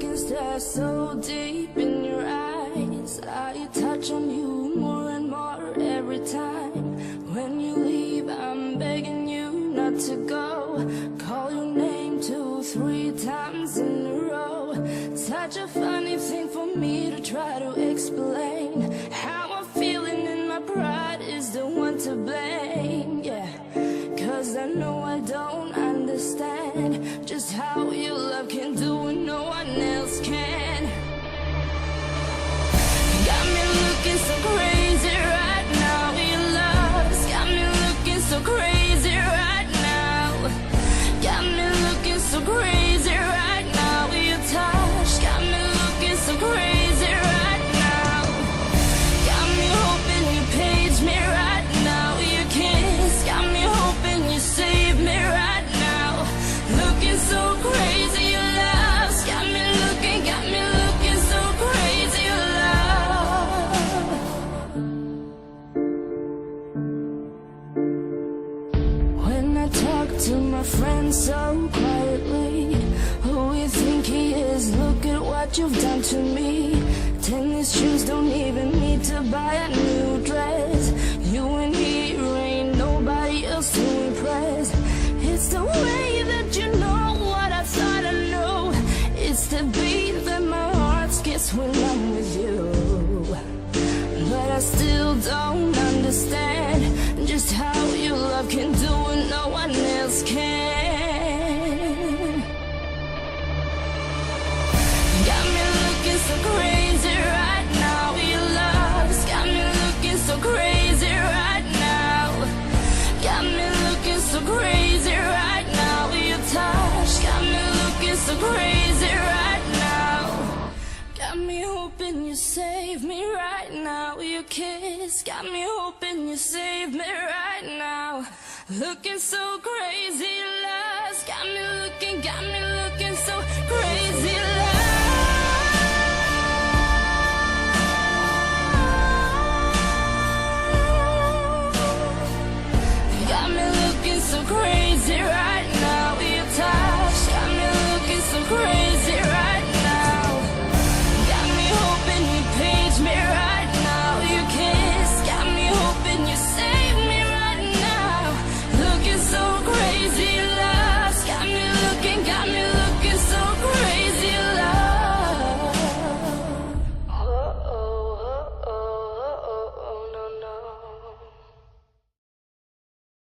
can stare so deep in your eyes. I touch on you more and more every time. When you leave, I'm begging you not to go. Call your name 2, 3 times in a row. Such a funny thing for me to try to explain. How I'm feeling and my pride is the one to blame. Yeah, 'cause I know I don't understand just how your love can do what no one else can. Got me looking so crazy right now. Your love's got me looking so crazy right now. Got me looking so crazy right now. Your touch got me looking so crazy right now. Got me hoping you page me right now. Your kiss got me hoping you save me right now. Looking so crazy, your love's got me looking so crazy, your love. When I talk to my friends so quietly, who you think he is? Look at what you've done to me. Tennis shoes don't even need to buy a new dress. You and he ain't nobody else to impress. It's the way that you know what I thought I knew. It's the beat that my heart skips when I'm with you. But I still don't understand just how your love can do what no one else can. Got me looking so crazy right now. Your love's got me looking so crazy right now. Got me looking so crazy right now. Your touch got me looking so crazy right now. Got me hoping you save me right now. Your kiss got me hoping you save me right now. Looking so crazy.